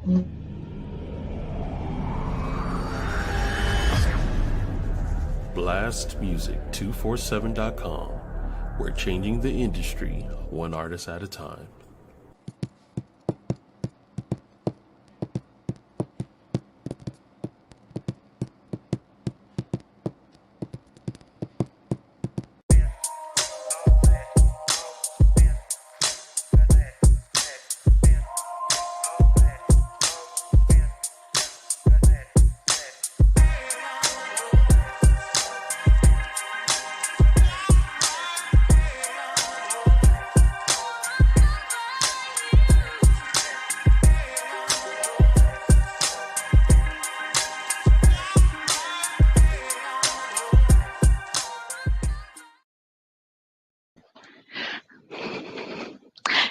BLASTMUSIC247.com. We're changing the industry one artist at a time.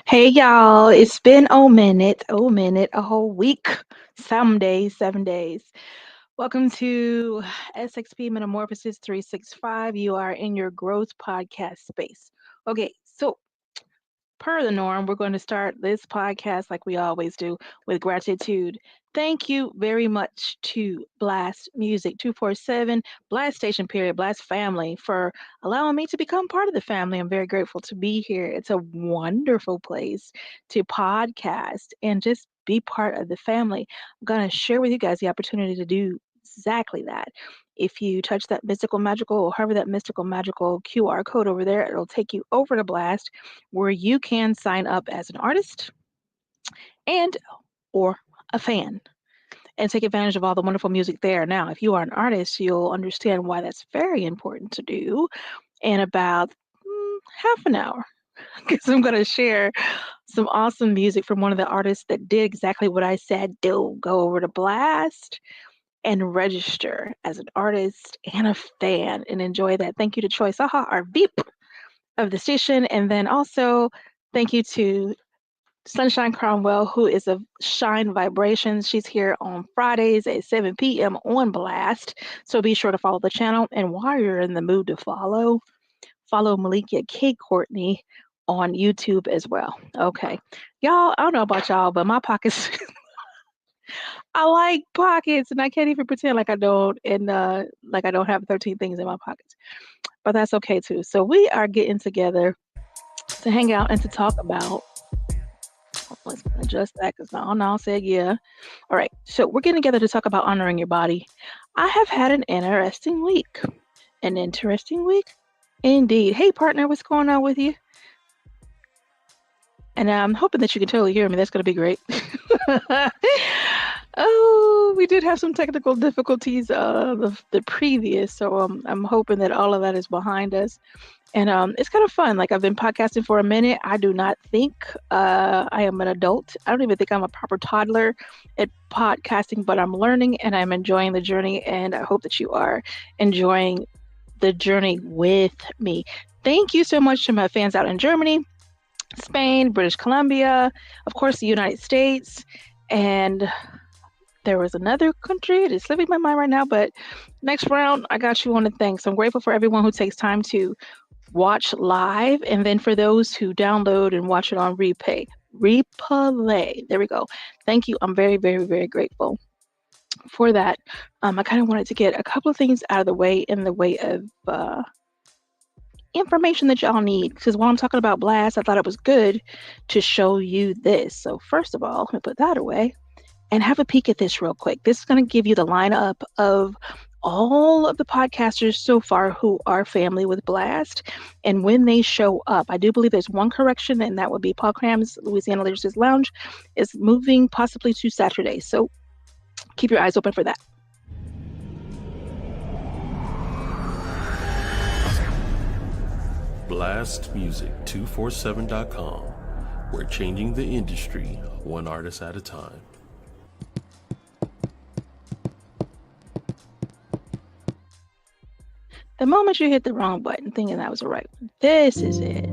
Hey y'all, it's been a minute, a whole week, some days, 7 days. Welcome to SXP MetaMorphosis 365. You are in your growth podcast space. Okay, so per the norm, we're going to start this podcast like we always do with gratitude. Thank you very much to BLAST Music 247, BLAST Station period, BLAST family for allowing me to become part of the family. I'm very grateful to be here. It's a wonderful place to podcast and just be part of the family. I'm going to share with you guys the opportunity to do exactly that. If you touch that mystical magical or hover that mystical magical QR code over there, it'll take you over to BLAST where you can sign up as an artist and or a fan and take advantage of all the wonderful music there. Now, if you are an artist, you'll understand why that's very important to do in about half an hour, because I'm going to share some awesome music from one of the artists that did exactly what I said do. Go over to BLAST and register as an artist and a fan and enjoy that. Thank you to Choi Saha, our VIP of the station, and then also thank you to Sunshine Cromwell, who is of Shine Vibrations. She's here on Fridays at 7 p.m. on BLAST. So be sure to follow the channel. And while you're in the mood to follow Melikia K, Courtney on YouTube as well. Okay. Y'all, I don't know about y'all, but my pockets, I like pockets, and I can't even pretend like I don't, and like I don't have 13 things in my pockets. But that's okay too. So we are getting together to hang out and to talk about, let's adjust that because now said yeah. All right, so we're getting together to talk about honoring your body. I have had an interesting week. Indeed. Hey partner, what's going on with you? And I'm hoping that you can totally hear me. That's going to be great. Oh, we did have some technical difficulties the previous, so I'm hoping that all of that is behind us. And it's kind of fun. Like, I've been podcasting for a minute. I do not think I am an adult. I don't even think I'm a proper toddler at podcasting, but I'm learning and I'm enjoying the journey. And I hope that you are enjoying the journey with me. Thank you so much to my fans out in Germany, Spain, British Columbia, of course, the United States, and there was another country. It is slipping my mind right now, but next round, I got you on the thing. So I'm grateful for everyone who takes time to watch live, and then for those who download and watch it on replay. There we go. Thank you. I'm very, very, very grateful for that. I kind of wanted to get a couple of things out of the way in the way of information that y'all need, because while I'm talking about BLAST, I thought it was good to show you this. So first of all, let me put that away and have a peek at this real quick. This is going to give you the lineup of all of the podcasters so far who are family with BLAST and when they show up. I do believe there's one correction, and that would be Paul Cram's Louisiana Lyricist Lounge is moving possibly to Saturday. So keep your eyes open for that. BLASTMUSIC247.com. We're changing the industry one artist at a time. The moment you hit the wrong button thinking that was the right one, this is it.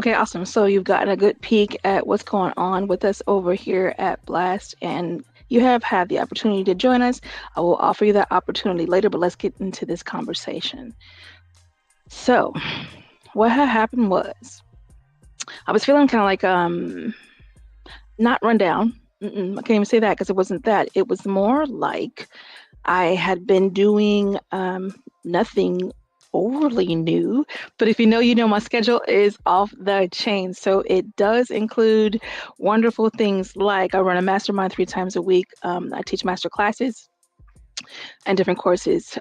Okay, awesome. So you've gotten a good peek at what's going on with us over here at Blast, and you have had the opportunity to join us. I will offer you that opportunity later, but let's get into this conversation. So, what had happened was I was feeling kind of like not run down. I can't even say that because it wasn't that. It was more like I had been doing nothing overly new, but if you know, my schedule is off the chain. So it does include wonderful things like I run a mastermind 3 times a week. I teach master classes and different courses.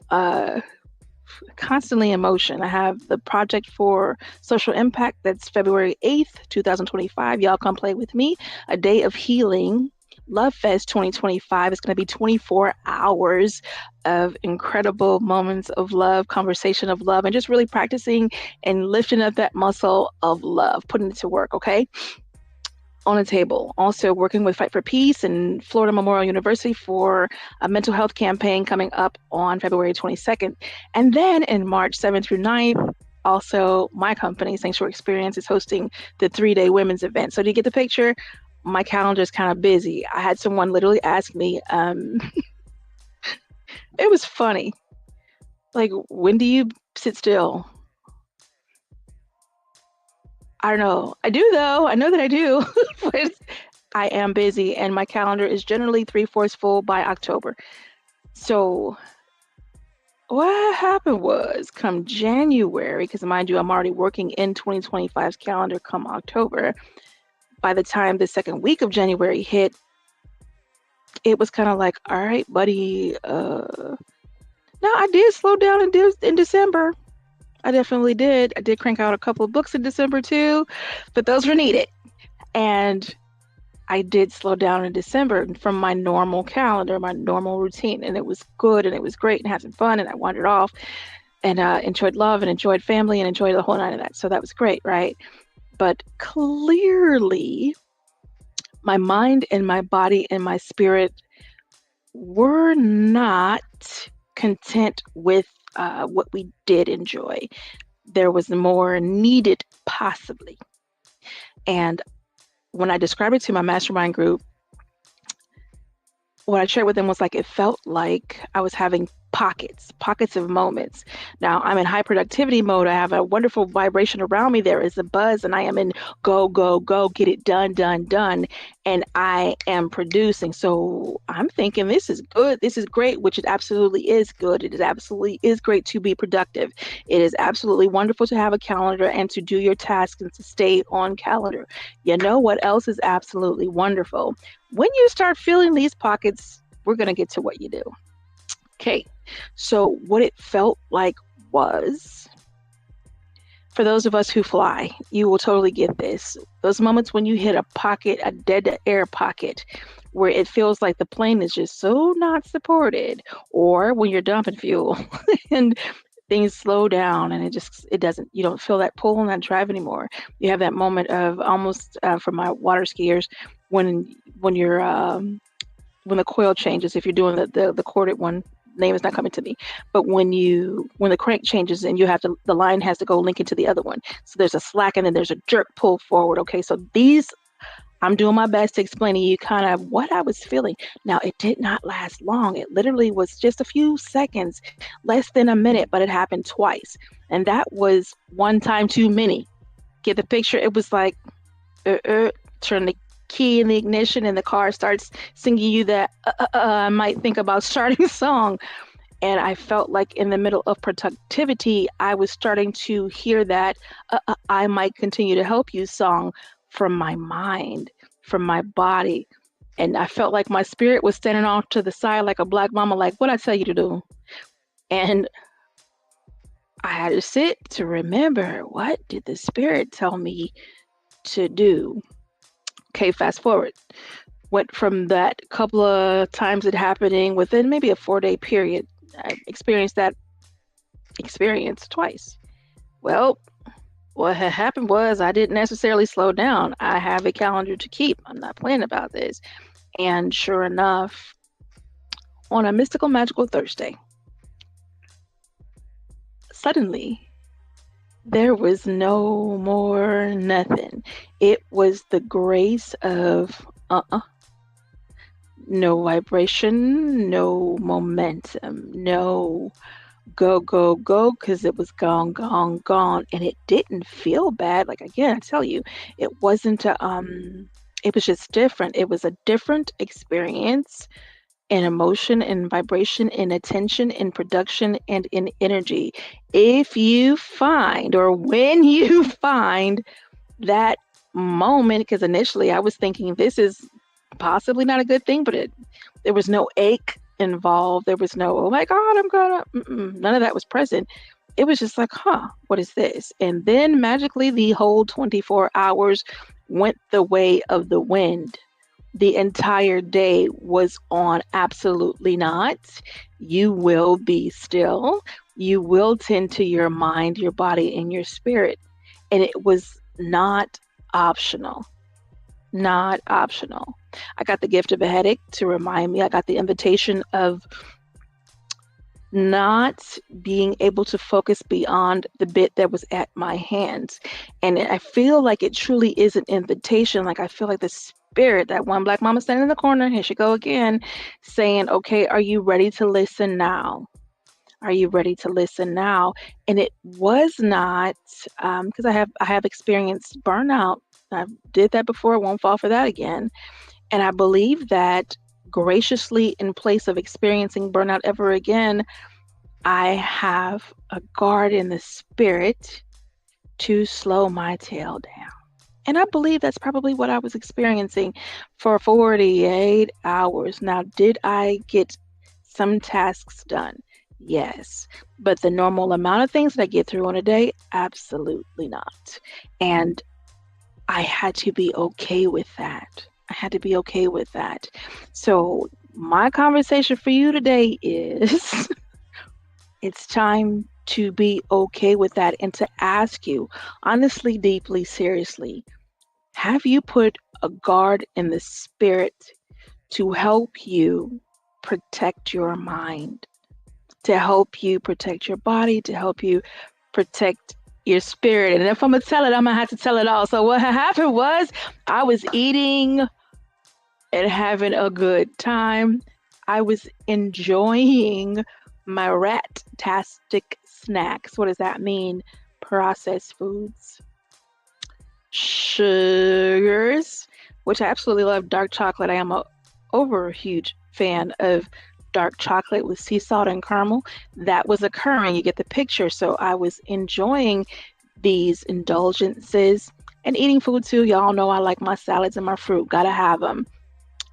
Constantly in motion. I have the project for social impact that's February 8th, 2025. Y'all come play with me. A day of healing. Love Fest 2025 is going to be 24 hours of incredible moments of love, conversation of love, and just really practicing and lifting up that muscle of love, putting it to work, okay? On the table. Also working with Fight for Peace and Florida Memorial University for a mental health campaign coming up on February 22nd. And then in March 7th through 9th, also my company, Sanctuary Experience, is hosting the 3-day women's event. So do you get the picture? My calendar is kind of busy. I had someone literally ask me, it was funny. Like, when do you sit still? I don't know. I do though. I know that I do, but I am busy and my calendar is generally 3/4 full by October. So what happened was come January, because mind you, I'm already working in 2025's calendar come October. By the time the second week of January hit, it was kind of like, all right, buddy. Now I did slow down in December. I definitely did. I did crank out a couple of books in December too, but those were needed. And I did slow down in December from my normal calendar, my normal routine, and it was good and it was great and having fun. And I wandered off and enjoyed love and enjoyed family and enjoyed the whole night of that. So that was great, right? But clearly, my mind and my body and my spirit were not content with what we did enjoy. There was more needed, possibly. And when I described it to my mastermind group, what I shared with them was like, it felt like I was having pockets of moments. Now I'm in high productivity mode. I have a wonderful vibration around me. There is a buzz and I am in go, go, go, get it done, done, done. And I am producing. So I'm thinking this is good. This is great, which it absolutely is good. It is absolutely is great to be productive. It is absolutely wonderful to have a calendar and to do your tasks and to stay on calendar. You know what else is absolutely wonderful? When you start feeling these pockets, we're going to get to what you do. Okay, so what it felt like was, for those of us who fly, you will totally get this. Those moments when you hit a pocket, a dead air pocket, where it feels like the plane is just so not supported, or when you're dumping fuel and things slow down and it doesn't, you don't feel that pull on that drive anymore. You have that moment of almost, for my water skiers, when you're, when the coil changes, if you're doing the corded one, name is not coming to me, but when the crank changes and the line has to go link into the other one. So there's a slack and then there's a jerk pull forward. Okay. So I'm doing my best to explain to you kind of what I was feeling. Now, it did not last long. It literally was just a few seconds, less than a minute, but it happened twice. And that was one time too many. Get the picture? It was like, turn the key in the ignition and the car starts singing you that I might think about starting song. And I felt like in the middle of productivity, I was starting to hear that I might continue to help you song from my mind, from my body. And I felt like my spirit was standing off to the side like a black mama, like, what I tell you to do? And I had to sit to remember, what did the spirit tell me to do? Okay, fast forward. Went from that couple of times it happening within maybe a 4-day period. I experienced that experience twice. Well, what had happened was I didn't necessarily slow down. I have a calendar to keep. I'm not playing about this. And sure enough, on a mystical, magical Thursday, suddenly There was no more nothing. It was the grace of no vibration, no momentum, no go, go, go, because it was gone, gone, gone. And it didn't feel bad. Like, again, I tell you, it wasn't it was just different. It was a different experience in emotion, in vibration, in attention, in production, and in energy. If you find, or when you find that moment, because initially I was thinking this is possibly not a good thing, but there was no ache involved. There was no, oh my God, I'm gonna, none of that was present. It was just like, what is this? And then magically the whole 24 hours went the way of the wind. The entire day was on absolutely not. You will be still. You will tend to your mind, your body, and your spirit. And it was not optional. Not optional. I got the gift of a headache to remind me. I got the invitation of not being able to focus beyond the bit that was at my hands. And I feel like it truly is an invitation. Like I feel like the spirit, that one black mama standing in the corner, here she go again, saying, okay, are you ready to listen now? Are you ready to listen now? And it was not, because I have experienced burnout. I did that before, won't fall for that again. And I believe that graciously, in place of experiencing burnout ever again, I have a guard in the spirit to slow my tail down. And I believe that's probably what I was experiencing for 48 hours. Now, did I get some tasks done? Yes. But the normal amount of things that I get through in a day? Absolutely not. And I had to be okay with that. I had to be okay with that. So, my conversation for you today is it's time to be okay with that and to ask you, honestly, deeply, seriously, have you put a guard in the spirit to help you protect your mind, to help you protect your body, to help you protect your spirit? And if I'm going to tell it, I'm going to have to tell it all. So what happened was I was eating and having a good time. I was enjoying my rat-tastic snacks. What does that mean? Processed foods, sugars, which I absolutely love. Dark chocolate. I am a huge fan of dark chocolate with sea salt and caramel. That was occurring. You get the picture. So I was enjoying these indulgences and eating food too. Y'all know I like my salads and my fruit. Gotta have them.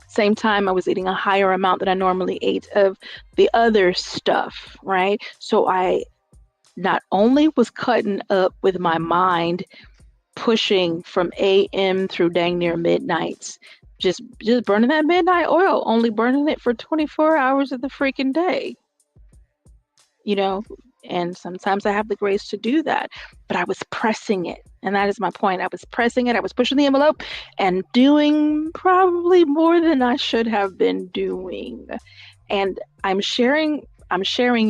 Same time, I was eating a higher amount than I normally ate of the other stuff, right? So I not only was cutting up with my mind, pushing from AM through dang near midnights, just burning that midnight oil, only burning it for 24 hours of the freaking day, you know? And sometimes I have the grace to do that, but I was pressing it. And that is my point. I was pressing it. I was pushing the envelope and doing probably more than I should have been doing. And I'm sharing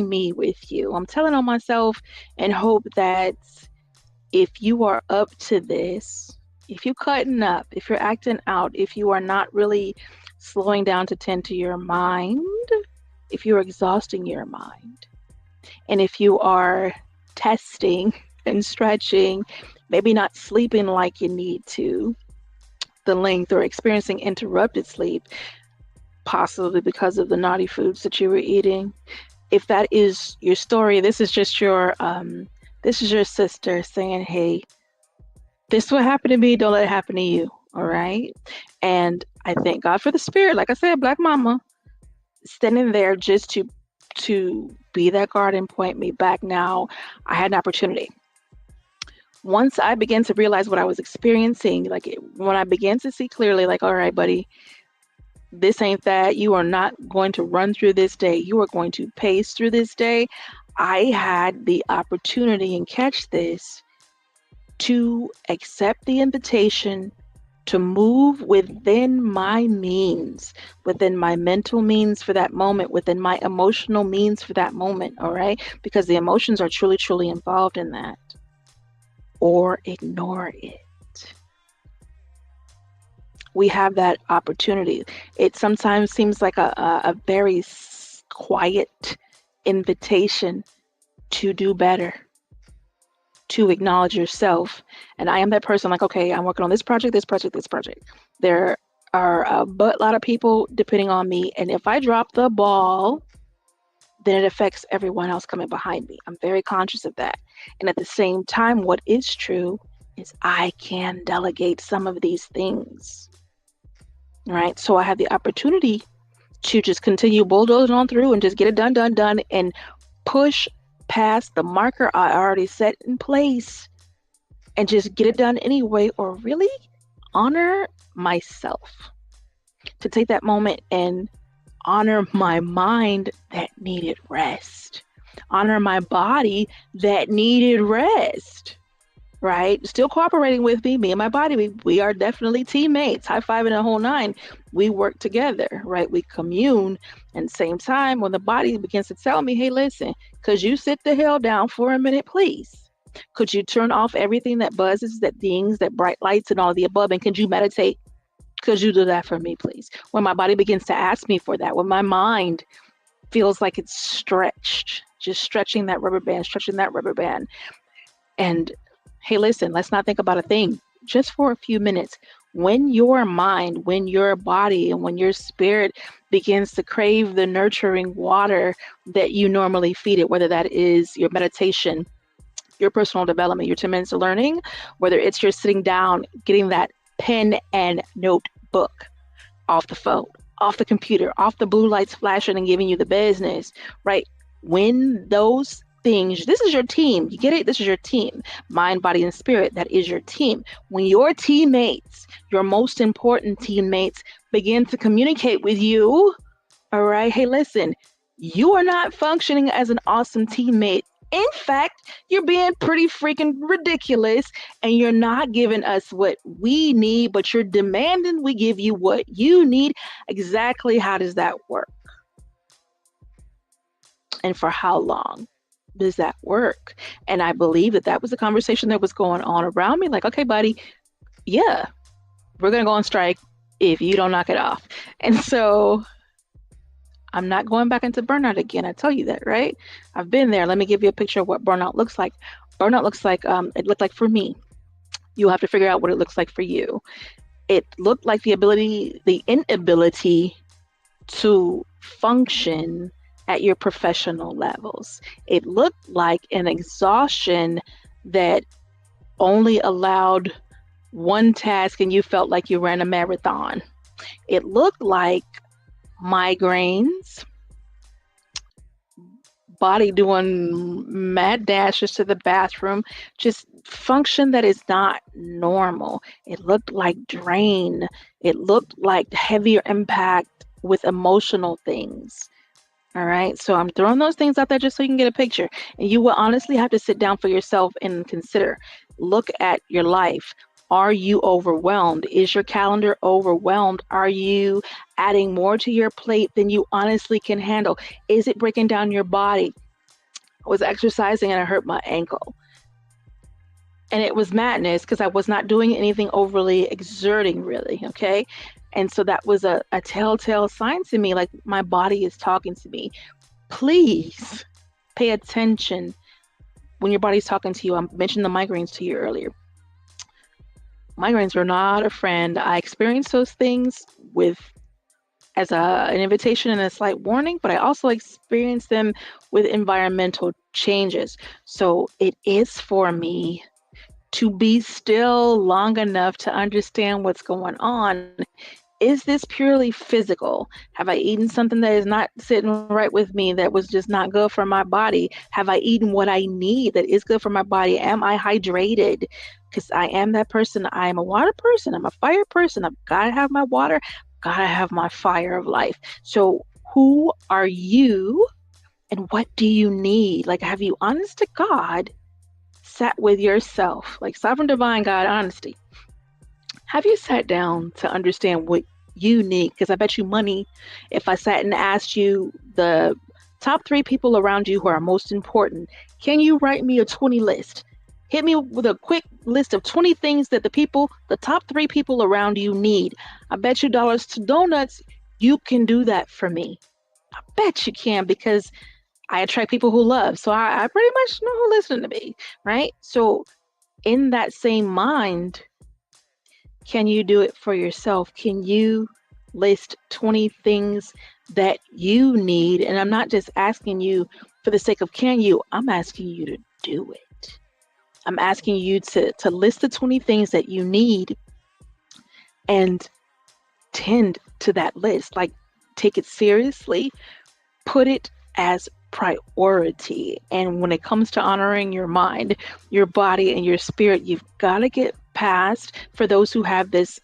me with you. I'm telling on myself and hope that if you are up to this, if you're cutting up, if you're acting out, if you are not really slowing down to tend to your mind, if you're exhausting your mind, and if you are testing and stretching, maybe not sleeping like you need to, the length, or experiencing interrupted sleep, possibly because of the naughty foods that you were eating. If that is your story, this is just your sister saying, hey, this is what happened to me, don't let it happen to you. All right. And I thank God for the spirit, like I said, Black Mama, standing there just to be that guard and point me back. Now I had an opportunity. Once I began to realize what I was experiencing, when I began to see clearly, like, all right, buddy, this ain't that. You are not going to run through this day. You are going to pace through this day. I had the opportunity, and catch this, to accept the invitation to move within my means, within my mental means for that moment, within my emotional means for that moment, all right? Because the emotions are truly, truly involved in that. or ignore it. We have that opportunity. It sometimes seems like a very quiet invitation to do better, to acknowledge yourself. And I am that person, like, okay, I'm working on this project, this project, this project. There are a lot of people depending on me. And if I drop the ball, then it affects everyone else coming behind me. I'm very conscious of that. And at the same time, what is true is I can delegate some of these things. Right? So I have the opportunity to just continue bulldozing on through and just get it done, and push past the marker I already set in place and just get it done anyway, or really honor myself. To take that moment and honor my mind that needed rest. Honor my body that needed rest. Right? Still cooperating with me and my body. We are definitely teammates. High five and a whole nine. We work together, right? We commune. And same time, when the body begins to tell me, hey, listen, could you sit the hell down for a minute, please? Could you turn off everything that buzzes, that dings, that bright lights and all the above? And could you meditate? Could you do that for me, please? When my body begins to ask me for that, when my mind feels like it's stretched, just stretching that rubber band. And hey, listen, let's not think about a thing just for a few minutes. When your mind, when your body, and when your spirit begins to crave the nurturing water that you normally feed it, whether that is your meditation, your personal development, your 10 minutes of learning, whether it's you're sitting down, getting that pen and notebook off the phone, off the computer, off the blue lights flashing and giving you the business, right? When those things, this is your team. You get it? This is your team. Mind, body, and spirit. That is your team. When your teammates, your most important teammates, begin to communicate with you, all right, hey, listen, you are not functioning as an awesome teammate. In fact, you're being pretty freaking ridiculous, and you're not giving us what we need, but you're demanding we give you what you need. Exactly how does that work? And for how long does that work? And I believe that was a conversation that was going on around me. Like, okay, buddy, yeah, we're going to go on strike if you don't knock it off. And so I'm not going back into burnout again. I tell you that, right? I've been there. Let me give you a picture of what burnout looks like. Burnout looks like, it looked like for me. You'll have to figure out what it looks like for you. It looked like the inability to function at your professional levels. It looked like an exhaustion that only allowed one task and you felt like you ran a marathon. It looked like migraines, body doing mad dashes to the bathroom, just function that is not normal. It looked like drain. It looked like heavier impact with emotional things. All right. So I'm throwing those things out there just so you can get a picture. And you will honestly have to sit down for yourself and consider, look at your life. Are you overwhelmed? Is your calendar overwhelmed? Are you adding more to your plate than you honestly can handle? Is it breaking down your body? I was exercising and I hurt my ankle. And it was madness because I was not doing anything overly exerting, really. Okay. And so that was a telltale sign to me, like my body is talking to me. Please pay attention when your body's talking to you. I mentioned the migraines to you earlier. Migraines are not a friend. I experienced those things as an invitation and a slight warning, but I also experienced them with environmental changes. So it is for me to be still long enough to understand what's going on. Is this purely physical? Have I eaten something that is not sitting right with me, that was just not good for my body? Have I eaten what I need that is good for my body? Am I hydrated? Because I am that person. I am a water person. I'm a fire person. I've got to have my water. Got to have my fire of life. So who are you and what do you need? Like, have you, honest to God, sat with yourself? Like sovereign divine God honesty. Have you sat down to understand what you need? Because I bet you money, if I sat and asked you the top 3 people around you who are most important, can you write me a 20 list? Hit me with a quick list of 20 things that the top 3 people around you need. I bet you dollars to donuts, you can do that for me. I bet you can, because I attract people who love. So I pretty much know who listens to me, right? So in that same mind, can you do it for yourself? Can you list 20 things that you need? And I'm not just asking you for the sake of can you, I'm asking you to do it. I'm asking you to list the 20 things that you need and tend to that list. Like, take it seriously, put it as priority. And when it comes to honoring your mind, your body, and your spirit, you've got to get past, for those who have this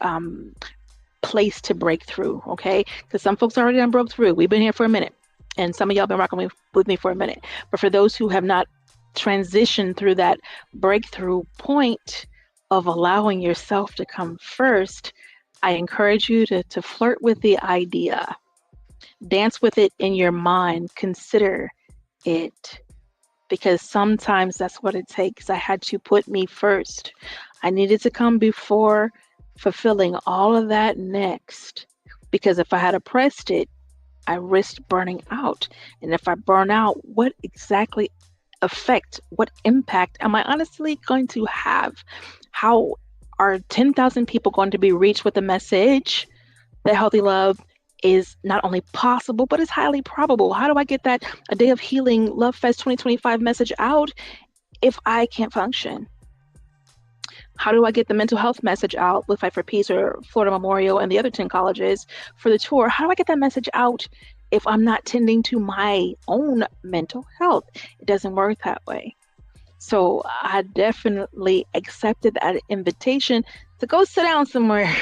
place to break through, okay? Because some folks already done broke through. We've been here for a minute, and some of y'all been rocking with me for a minute. But for those who have not transitioned through that breakthrough point of allowing yourself to come first, I encourage you to flirt with the idea. Dance with it in your mind. Consider it. Because sometimes that's what it takes. I had to put me first. I needed to come before fulfilling all of that next. Because if I had oppressed it, I risked burning out. And if I burn out, what exactly effect, what impact am I honestly going to have? How are 10,000 people going to be reached with a message that healthy love is not only possible, but it's highly probable? How do I get that A Day of Healing Love Fest 2025 message out if I can't function? How do I get the mental health message out with Fight for Peace or Florida Memorial and the other 10 colleges for the tour? How do I get that message out if I'm not tending to my own mental health? It doesn't work that way. So I definitely accepted that invitation to go sit down somewhere,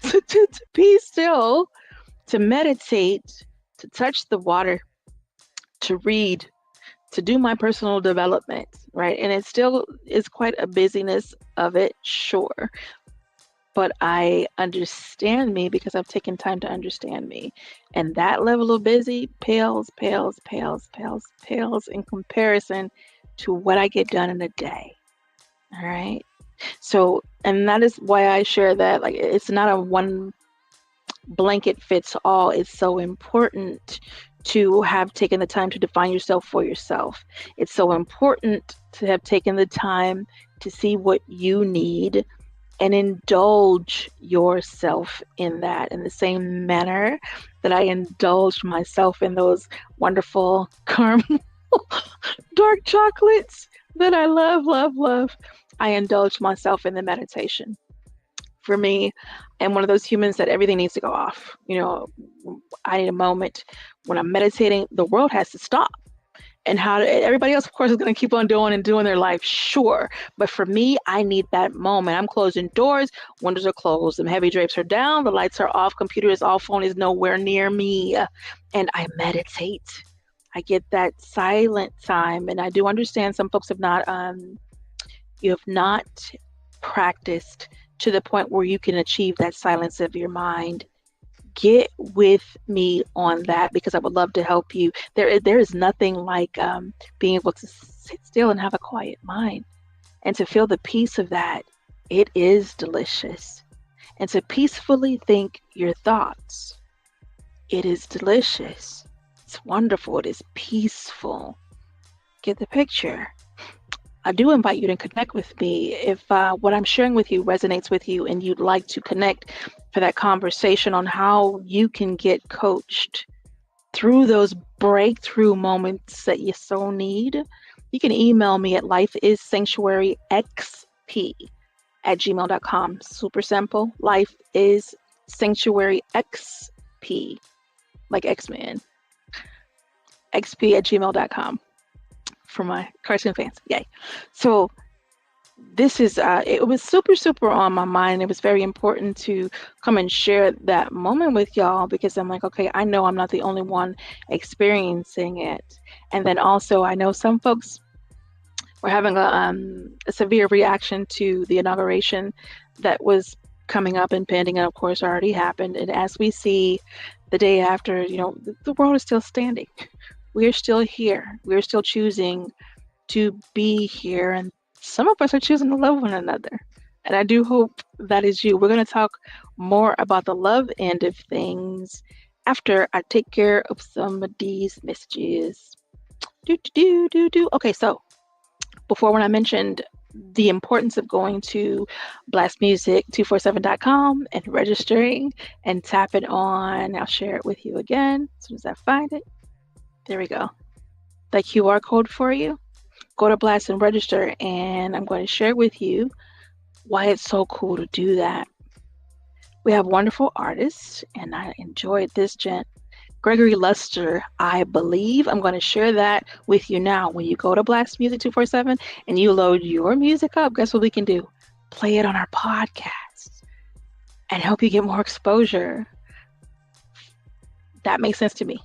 to be still, to meditate, to touch the water, to read, to do my personal development, right? And it still is quite a busyness of it, sure. But I understand me because I've taken time to understand me. And that level of busy pales in comparison to what I get done in a day. All right. So, and that is why I share that, like, it's not a one blanket fits all. It's so important to have taken the time to define yourself for yourself. It's so important to have taken the time to see what you need and indulge yourself in that, in the same manner that I indulged myself in those wonderful caramel dark chocolates that I love. I indulged myself in the meditation. For me, I'm one of those humans that everything needs to go off. You know, I need a moment when I'm meditating. The world has to stop. And everybody else, of course, is going to keep on doing their life, sure. But for me, I need that moment. I'm closing doors, windows are closed, and heavy drapes are down, the lights are off, computer is off, phone is nowhere near me, and I meditate. I get that silent time, and I do understand some folks have not, you have not practiced to the point where you can achieve that silence of your mind. Get with me on that, because I would love to help you. There is nothing like being able to sit still and have a quiet mind, and to feel the peace of that. It is delicious. And to peacefully think your thoughts. It is delicious. It's wonderful. It is peaceful. Get the picture. I do invite you to connect with me if what I'm sharing with you resonates with you and you'd like to connect for that conversation on how you can get coached through those breakthrough moments that you so need. You can email me at lifeissanctuaryxp@gmail.com. Super simple. Life is sanctuaryxp, like X-Men. xp@gmail.com. For my cartoon fans. Yay. So this is, it was super on my mind. It was very important to come and share that moment with y'all, because I'm like, okay, I know I'm not the only one experiencing it. And then also, I know some folks were having a severe reaction to the inauguration that was coming up and pending, and of course already happened. And as we see the day after, you know, the world is still standing. We're still here. We're still choosing to be here. And some of us are choosing to love one another. And I do hope that is you. We're going to talk more about the love end of things after I take care of some of these messages. Okay, so before, when I mentioned the importance of going to BLASTMUSIC247.com and registering and tapping on, I'll share it with you again as soon as I find it. There we go. The QR code for you. Go to BLAST and register, and I'm going to share with you why it's so cool to do that. We have wonderful artists, and I enjoyed this gent, Gregory Luster, I believe. I'm going to share that with you now. When you go to BLAST Music 247 and you load your music up, guess what we can do? Play it on our podcast and help you get more exposure. That makes sense to me.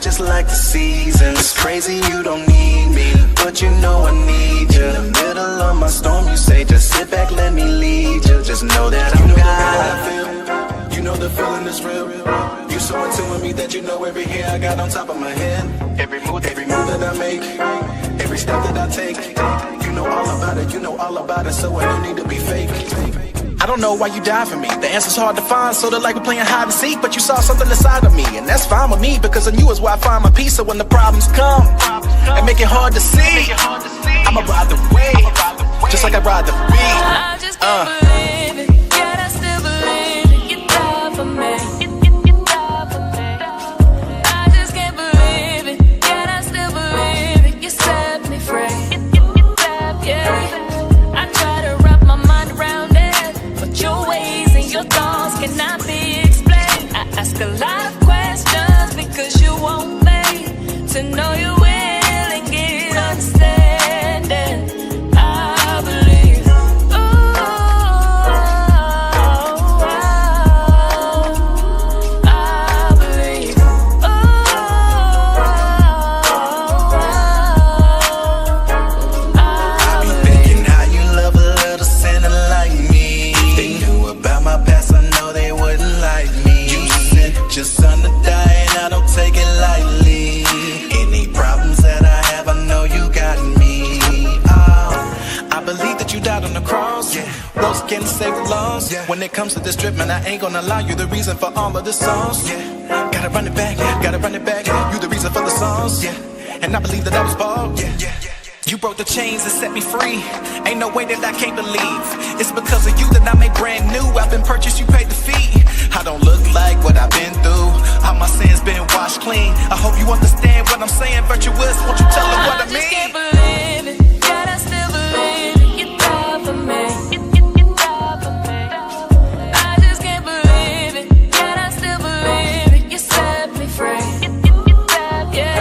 Just like the season, it's crazy you don't need me, but you know I need you. In the middle of my storm, you say just sit back, let me lead you. Just know that I'm God. You know the feeling is real. You're so in tune with me that you know every hair I got on top of my head, every move that I make, every step that I take. You know all about it, you know all about it, so I don't need to be fake. I don't know why you died for me. The answer's hard to find, sorta like we're playing hide and seek. But you saw something inside of me, and that's fine with me, because I knew is where I find my peace. So when the problems come and make it hard to see, I'ma ride the wave, just like I ride the beat. I just can't believe it, yet I still believe it. You died for me. I just can't believe it, yet I still believe it. You set me free. Yeah, I try to wrap my mind around it. Your ways and your thoughts cannot be explained. I ask a lot of questions because you want me to know you will and get understanding. I believe. I believe. I be thinking how you love a little sinner like me. About my past, I know they wouldn't like me. You sent your son to die, and I don't take it lightly. Any problems that I have, I know you got me. I believe that you died on the cross. Rose again to save the lost. When it comes to this trip, man, I ain't gonna lie. You the reason for all of the songs. Gotta run it back, gotta run it back. You the reason for the songs. And I believe that I was bald. You broke the chains and set me free. Ain't no way that I can't believe. It's because of you that I made brand new. I've been purchased, you paid the fee. I don't look like what I've been through. All my sins been washed clean. I hope you understand what I'm saying. Virtuous, won't you tell them what I mean? I just can't believe it, yet I still believe it. You died for me. I just can't believe it, yet I still believe it. You set me free. Yeah,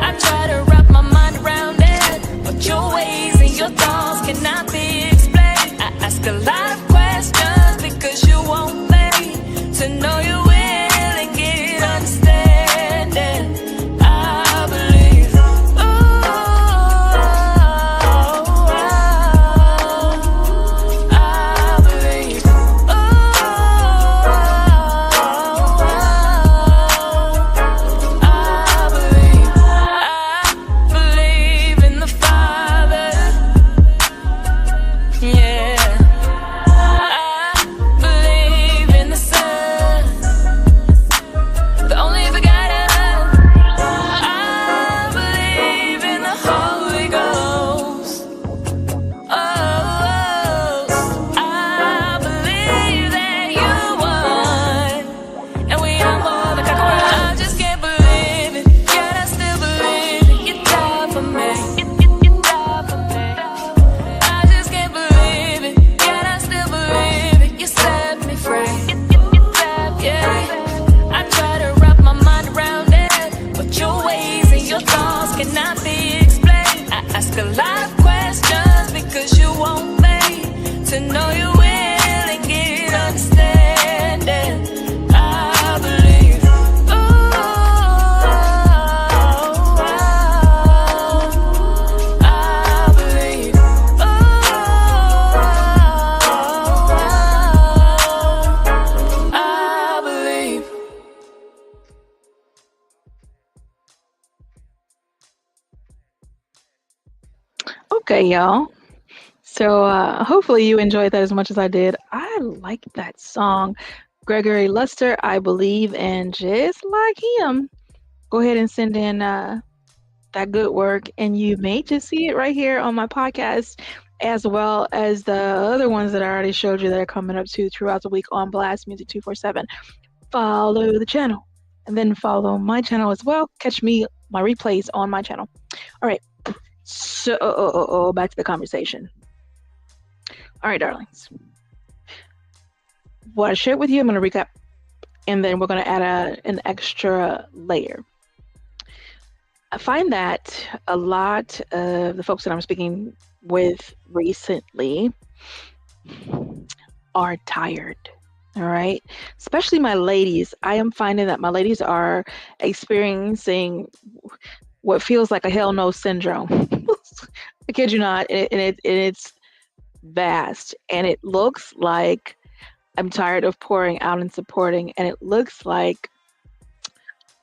I try to wrap my mind around it, but your ways and your thoughts cannot be explained. I ask a lot of questions because you want me to know you will and get understanding. I believe. Okay, y'all. So hopefully you enjoyed that as much as I did. I like that song. Gregory Luster, I believe, and just like him, go ahead and send in that good work, and you may just see it right here on my podcast, as well as the other ones that I already showed you that are coming up too throughout the week on BLAST Music247. Follow the channel, and then follow my channel as well. Catch my replays on my channel. All right. So back to the conversation. All right, darlings. What I shared with you, I'm going to recap, and then we're going to add an extra layer. I find that a lot of the folks that I'm speaking with recently are tired. All right. Especially my ladies. I am finding that my ladies are experiencing what feels like a hell no syndrome. I kid you not. And it's vast. And it looks like I'm tired of pouring out and supporting. And it looks like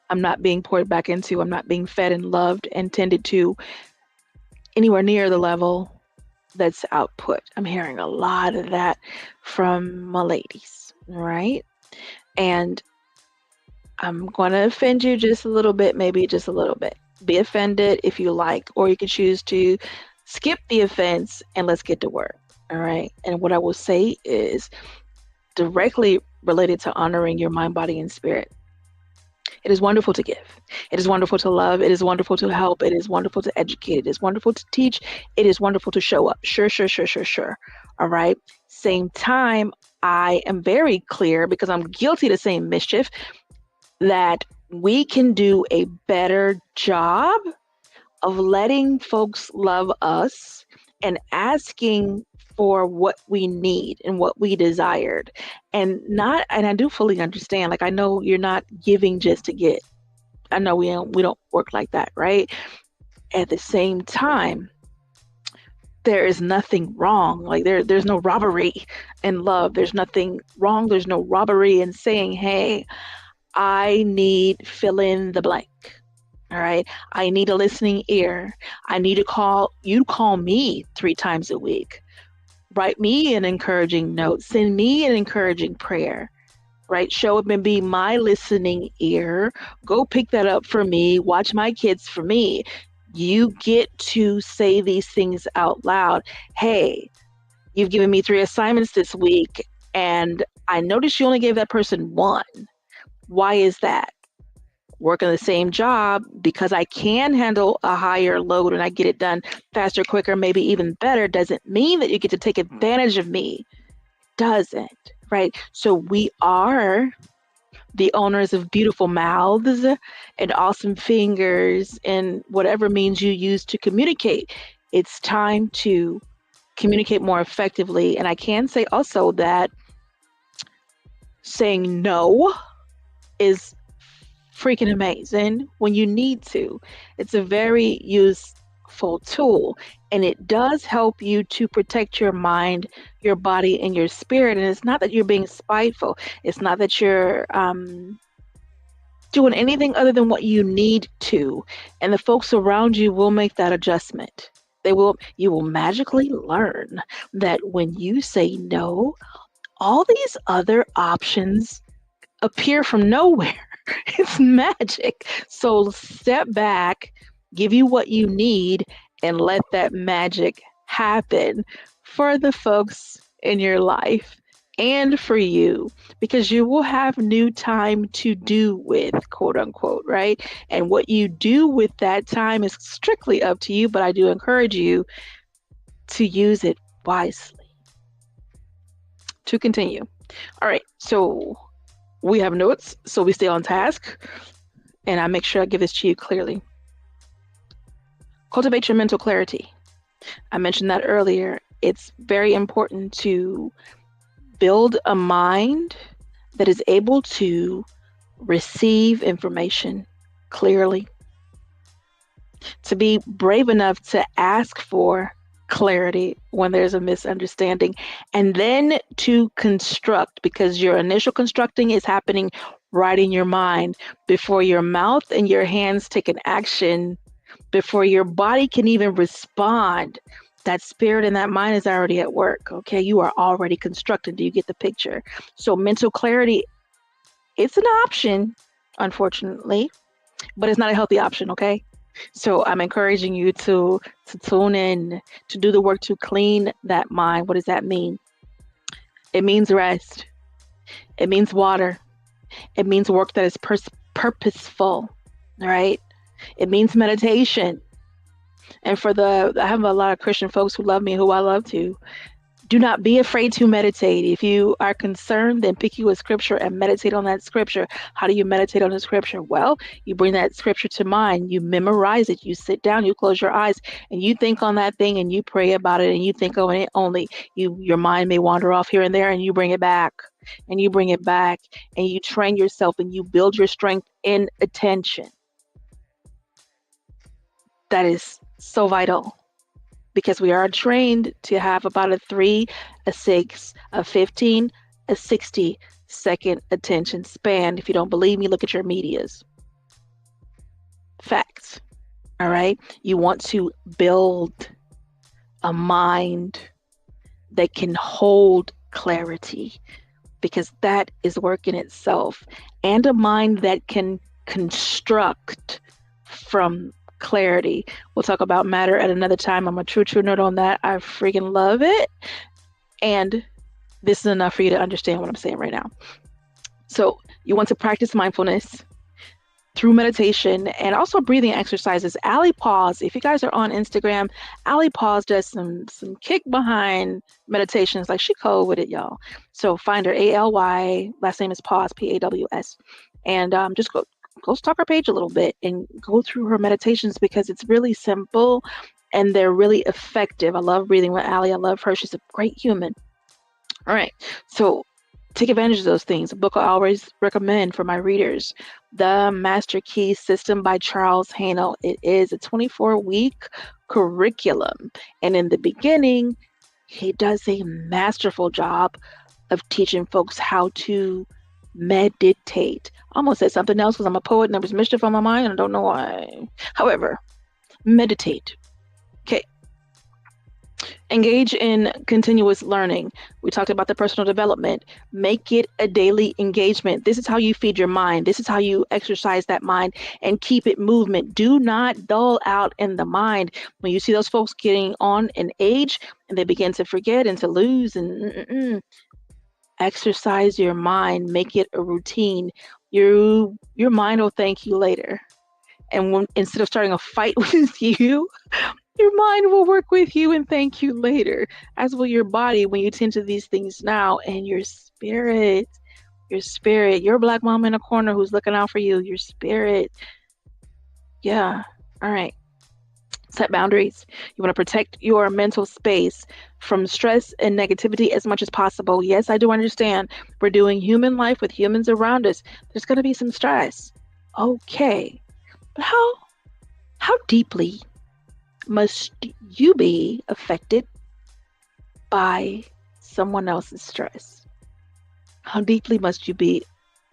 I'm not being poured back into. I'm not being fed and loved and tended to anywhere near the level that's output. I'm hearing a lot of that from my ladies, right? And I'm going to offend you just a little bit, maybe just a little bit. Be offended if you like, or you can choose to skip the offense and let's get to work, all right? And what I will say is directly related to honoring your mind, body, and spirit. It is wonderful to give. It is wonderful to love. It is wonderful to help. It is wonderful to educate. It is wonderful to teach. It is wonderful to show up. Sure. All right. Same time, I am very clear, because I'm guilty of the same mischief, that we can do a better job of letting folks love us and asking for what we need and what we desired, and I do fully understand. Like, I know you're not giving just to get. I know we don't work like that, right? At the same time, there is nothing wrong. Like, there's no robbery in love. There's nothing wrong. There's no robbery in saying, hey, I need fill in the blank. All right. I need a listening ear. I need to call me 3 times a week. Write me an encouraging note. Send me an encouraging prayer, right? Show up and be my listening ear. Go pick that up for me. Watch my kids for me. You get to say these things out loud. Hey, you've given me 3 assignments this week, and I noticed you only gave that person 1. Why is that? Working the same job, because I can handle a higher load and I get it done faster, quicker, maybe even better, doesn't mean that you get to take advantage of me. Doesn't, right? So we are the owners of beautiful mouths and awesome fingers and whatever means you use to communicate. It's time to communicate more effectively. And I can say also that saying no is freaking amazing when you need to. It's a very useful tool, and it does help you to protect your mind, your body, and your spirit. And it's not that you're being spiteful. It's not that you're doing anything other than what you need to. And the folks around you will make that adjustment. You will magically learn that when you say no, all these other options appear from nowhere. It's magic. So step back, give you what you need, and let that magic happen for the folks in your life and for you, because you will have new time to do with, quote unquote, right? And what you do with that time is strictly up to you, but I do encourage you to use it wisely. To continue. All right, so we have notes, so we stay on task, and I make sure I give this to you clearly. Cultivate your mental clarity. I mentioned that earlier. It's very important to build a mind that is able to receive information clearly, to be brave enough to ask for clarity when there's a misunderstanding, and then to construct, because your initial constructing is happening right in your mind before your mouth and your hands take an action, before your body can even respond. That spirit and that mind is already at work. Okay, you are already constructed. Do you get the picture? So mental clarity, it's an option, unfortunately, but it's not a healthy option. Okay, so I'm encouraging you to tune in, to do the work to clean that mind. What does that mean? It means rest. It means water. It means work that is purposeful, right? It means meditation. And I have a lot of Christian folks who love me, who I love to. Do not be afraid to meditate. If you are concerned, then pick you a scripture and meditate on that scripture. How do you meditate on the scripture? Well, you bring that scripture to mind, you memorize it, you sit down, you close your eyes, and you think on that thing, and you pray about it, and you think on it only. Your mind may wander off here and there, and you bring it back, and you bring it back, and you train yourself, and you build your strength in attention. That is so vital, because we are trained to have about a 3, a 6, a 15, a 60-second attention span. If you don't believe me, look at your medias. Facts. All right. You want to build a mind that can hold clarity, because that is work in itself, and a mind that can construct from clarity. We'll talk about matter at another time. I'm a true nerd on that. I freaking love it. And this is enough for you to understand what I'm saying right now. So you want to practice mindfulness through meditation and also breathing exercises. Allie Pause, if you guys are on Instagram, Allie Pause does some kick behind meditations. Like, she cold with it, y'all. So find her, ALY, last name is Pause, PAWS. And just go stalk her page a little bit and go through her meditations, because it's really simple and they're really effective. I love breathing with Allie. I love her. She's a great human. All right. So take advantage of those things. A book I always recommend for my readers, The Master Key System by Charles Haanel. It is a 24-week curriculum. And in the beginning, he does a masterful job of teaching folks how to meditate. I almost said something else because I'm a poet and there was mischief on my mind and I don't know why. However, meditate. Okay. Engage in continuous learning. We talked about the personal development. Make it a daily engagement. This is how you feed your mind. This is how you exercise that mind and keep it movement. Do not dull out in the mind. When you see those folks getting on in age and they begin to forget and to lose and exercise your mind, make it a routine. Your mind will thank you later. And instead of starting a fight with you, your mind will work with you and thank you later, as will your body when you tend to these things now, and your spirit, your black mama in a corner who's looking out for you, your spirit. Yeah. All right. Set boundaries. You want to protect your mental space from stress and negativity as much as possible. Yes, I do understand. We're doing human life with humans around us. There's going to be some stress. Okay. But how deeply must you be affected by someone else's stress? How deeply must you be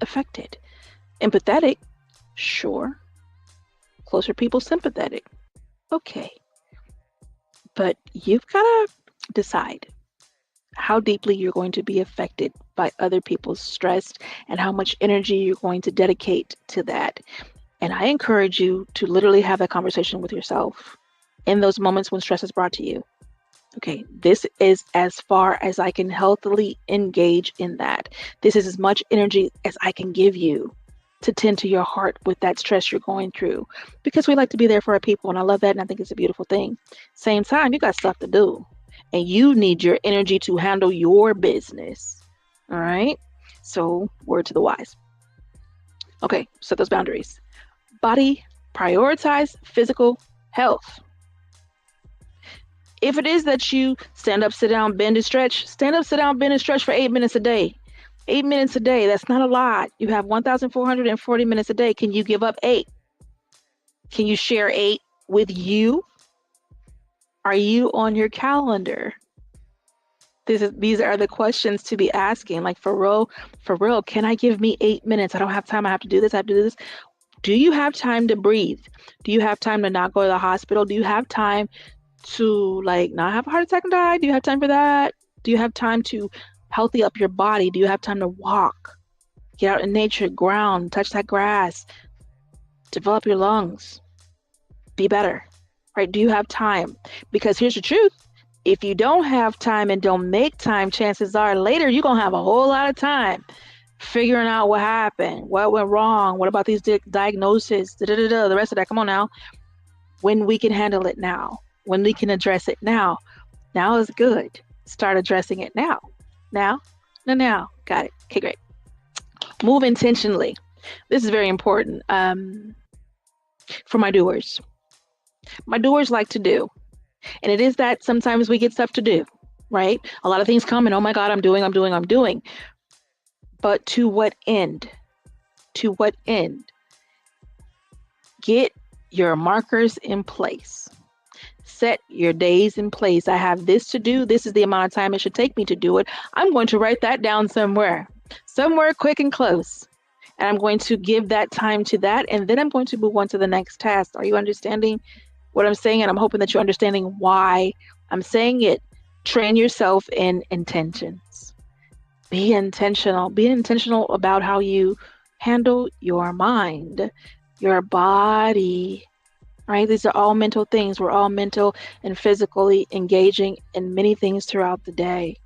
affected? Empathetic? Sure. Closer people, sympathetic. Okay. But you've got to decide how deeply you're going to be affected by other people's stress and how much energy you're going to dedicate to that. And I encourage you to literally have that conversation with yourself in those moments when stress is brought to you. Okay, this is as far as I can healthily engage in that. This is as much energy as I can give you to tend to your heart with that stress you're going through, because we like to be there for our people, and I love that, and I think it's a beautiful thing. Same time, you got stuff to do, and you need your energy to handle your business. All right, so word to the wise. Okay, set those boundaries. Body, prioritize physical health. If it is that you stand up, sit down, bend and stretch, stand up, sit down, bend and stretch for 8 minutes a day. 8 minutes a day, that's not a lot. You have 1,440 minutes a day. Can you give up 8? Can you share 8 with you? Are you on your calendar? These are the questions to be asking. Like, for real, can I give me 8 minutes? I don't have time. I have to do this. I have to do this. Do you have time to breathe? Do you have time to not go to the hospital? Do you have time to like not have a heart attack and die? Do you have time for that? Do you have time to healthy up your body? Do you have time to walk, get out in nature, ground, touch that grass, develop your lungs, be better, right? Do you have time? Because here's the truth. If you don't have time and don't make time, chances are later you're going to have a whole lot of time figuring out what happened, what went wrong, what about these diagnoses, the rest of that. Come on now. When we can handle it now, when we can address it now is good. Start addressing it now. Now. Got it. Okay, great. Move intentionally. This is very important for my doers. My doers like to do. And it is that sometimes we get stuff to do, right? A lot of things come and, oh my God, I'm doing. But to what end? To what end? Get your markers in place. Set your days in place. I have this to do. This is the amount of time it should take me to do it. I'm going to write that down somewhere quick and close. And I'm going to give that time to that. And then I'm going to move on to the next task. Are you understanding what I'm saying? And I'm hoping that you're understanding why I'm saying it. Train yourself in intentions. Be intentional. Be intentional about how you handle your mind, your body, right? These are all mental things. We're all mental and physically engaging in many things throughout the day.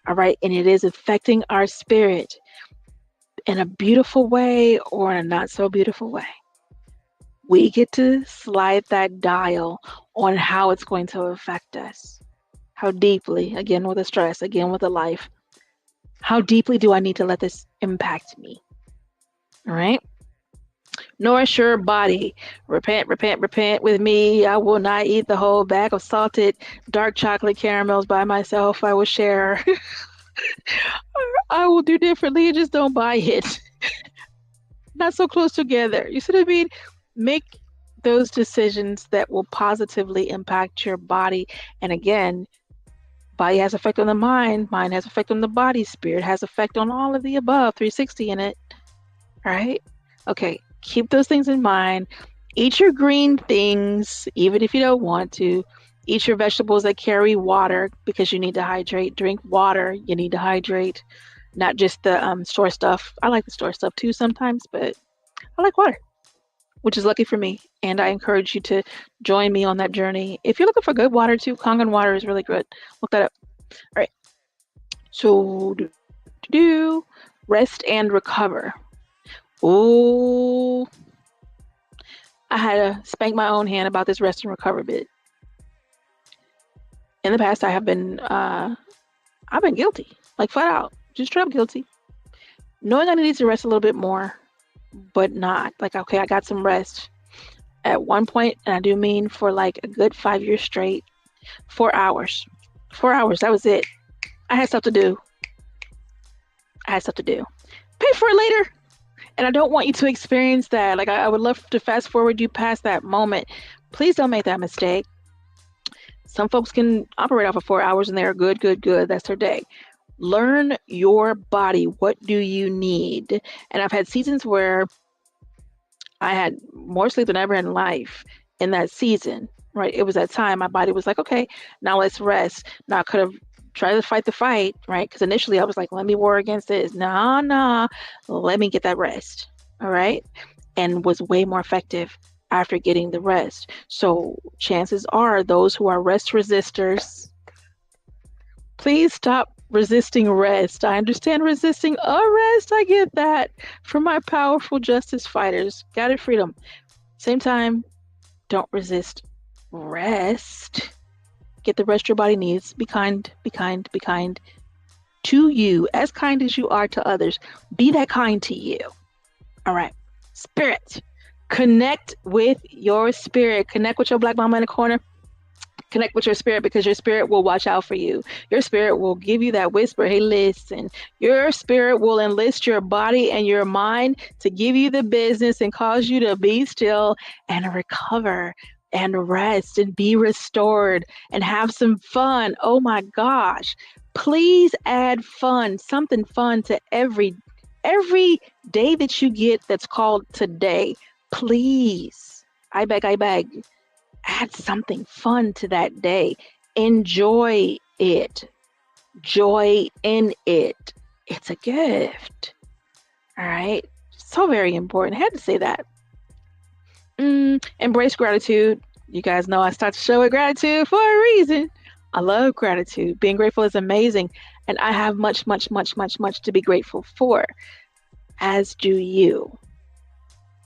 All right. And it is affecting our spirit in a beautiful way or in a not so beautiful way. We get to slide that dial on how it's going to affect us. How deeply, again with the stress, again with the life, how deeply do I need to let this impact me? All right. Nourish your body. Repent with me. I will not eat the whole bag of salted dark chocolate caramels by myself. I will share. I will do differently. Just don't buy it. Not so close together. You see what I mean? Make those decisions that will positively impact your body. And again, body has effect on the mind has effect on the body, spirit has effect on all of the above, 360 in it. All right? Okay, keep those things in mind. Eat your green things, even if you don't want to. Eat your vegetables that carry water because you need to hydrate. Drink water, you need to hydrate. Not just the store stuff. I like the store stuff too sometimes, but I like water, which is lucky for me. And I encourage you to join me on that journey. If you're looking for good water too, Kangen water is really good. Look that up. All right. So do rest and recover. Oh, I had to spank my own hand about this rest and recover bit. In the past, I've been guilty, like flat out, just straight up guilty. Knowing I needed to rest a little bit more, but not like, okay, I got some rest at one point, and I do mean for like a good 5 years straight, 4 hours. 4 hours, that was it. I had stuff to do. Pay for it later. And I don't want you to experience that. Like I would love to fast forward you past that moment. Please don't make that mistake. Some folks can operate off of 4 hours and they're good. That's their day. Learn your body. What do you need? And I've had seasons where I had more sleep than ever in life in that season, right? It was that time my body was like, okay, now let's rest. Now I could have tried to fight the fight, right? Because initially I was like, let me war against this. Nah, let me get that rest, all right? And was way more effective after getting the rest. So chances are those who are rest resistors, please stop resisting rest. I understand resisting arrest. I get that from my powerful justice fighters. Got it, freedom. Same time, don't resist rest. Get the rest your body needs. Be kind to you, as kind as you are to others. Be that kind to you. All right. Spirit. Connect with your spirit. Connect with your black mama in the corner. Connect with your spirit, because your spirit will watch out for you. Your spirit will give you that whisper. Hey, listen. Your spirit will enlist your body and your mind to give you the business and cause you to be still and recover and rest and be restored and have some fun. Oh my gosh. Please add fun, something fun to every day that you get that's called today. Please. I beg. Add something fun to that day. Enjoy it. Joy in it. It's a gift. All right. So very important. I had to say that. Embrace gratitude. You guys know I start the show with gratitude for a reason. I love gratitude. Being grateful is amazing. And I have much to be grateful for, as do you.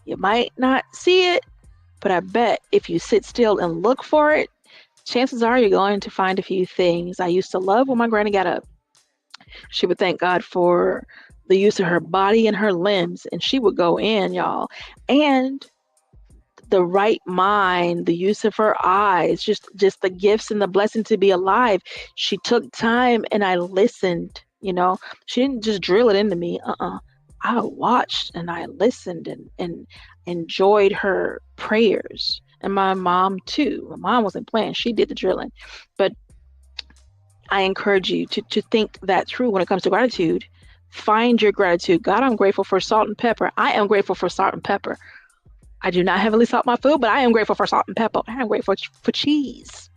You might not see it, but I bet if you sit still and look for it, chances are you're going to find a few things. I used to love when my granny got up. She would thank God for the use of her body and her limbs, and she would go in, y'all. And the right mind, the use of her eyes, just the gifts and the blessing to be alive. She took time and I listened, you know. She didn't just drill it into me. I watched and I listened and enjoyed her prayers. And my mom too. My mom wasn't playing. She did the drilling. But I encourage you to think that through when it comes to gratitude. Find your gratitude. God, I'm grateful for salt and pepper. I am grateful for salt and pepper. I do not heavily salt my food, but I am grateful for salt and pepper. I am grateful for cheese.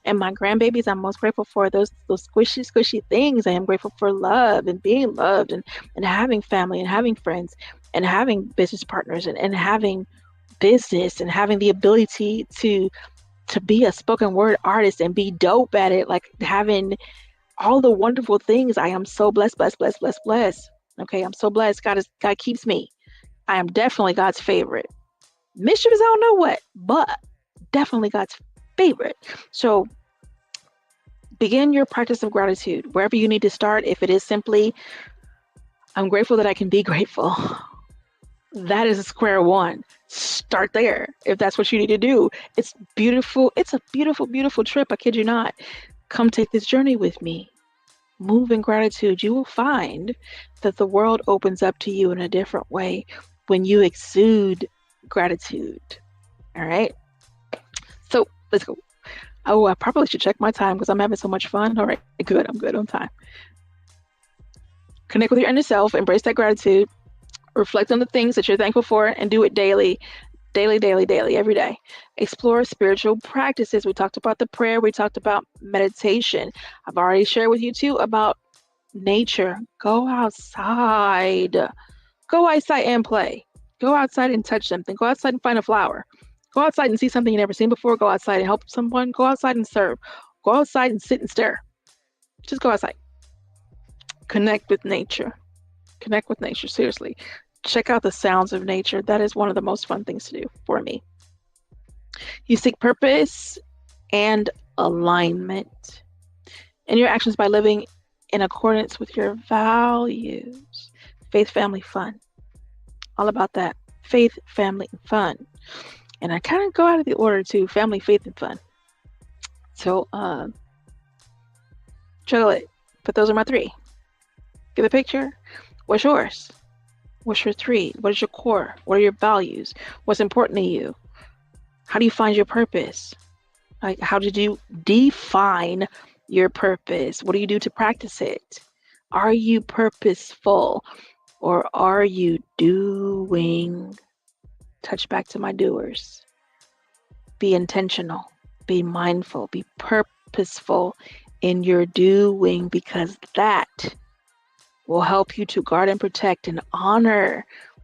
And my grandbabies, I'm most grateful for those squishy things. I am grateful for love and being loved and having family and having friends and having business partners and having business and having the ability to be a spoken word artist and be dope at it, like having all the wonderful things. I am so blessed. Okay, I'm so blessed. God keeps me. I am definitely God's favorite. Mischievous, I don't know what, but definitely God's favorite. So begin your practice of gratitude wherever you need to start. If it is simply, I'm grateful that I can be grateful. That is square one. Start there if that's what you need to do. It's beautiful. It's a beautiful trip. I kid you not. Come take this journey with me. Move in gratitude. You will find that the world opens up to you in a different way when you exude gratitude. All right. So let's go. Oh, I probably should check my time because I'm having so much fun. All right. Good. I'm good on time. Connect with your inner self. Embrace that gratitude. Reflect on the things that you're thankful for and do it daily, every day. Explore spiritual practices. We talked about the prayer. We talked about meditation. I've already shared with you too about nature. Go outside. Go outside and play. Go outside and touch something. Go outside and find a flower. Go outside and see something you've never seen before. Go outside and help someone. Go outside and serve. Go outside and sit and stare. Just go outside. Connect with nature. Seriously. Check out the sounds of nature. That is one of the most fun things to do for me. You seek purpose and alignment in your actions by living in accordance with your values. Faith, family, fun. All about that. Faith, family, and fun. And I kind of go out of the order too. Family, faith, and fun. So, juggle it. But those are my three. Get the picture. What's yours? What's your three? What is your core? What are your values? What's important to you? How do you find your purpose? Like, how did you define your purpose? What do you do to practice it? Are you purposeful? Or are you doing? Touch back to my doers. Be intentional. Be mindful. Be purposeful in your doing, because that will help you to guard and protect and honor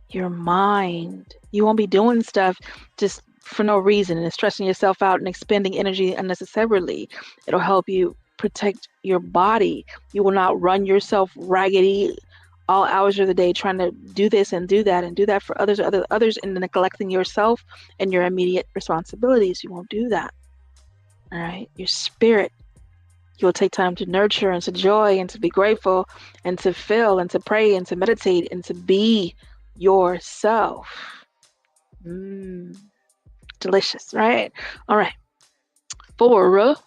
your mind. You won't be doing stuff just for no reason and stressing yourself out and expending energy unnecessarily. It'll help you protect your body. You will not run yourself raggedy all hours of the day trying to do this and do that for others and neglecting yourself and your immediate responsibilities. You won't do that. All right. Your spirit, you'll take time to nurture and to joy and to be grateful and to feel and to pray and to meditate and to be yourself. Delicious, right? All right. For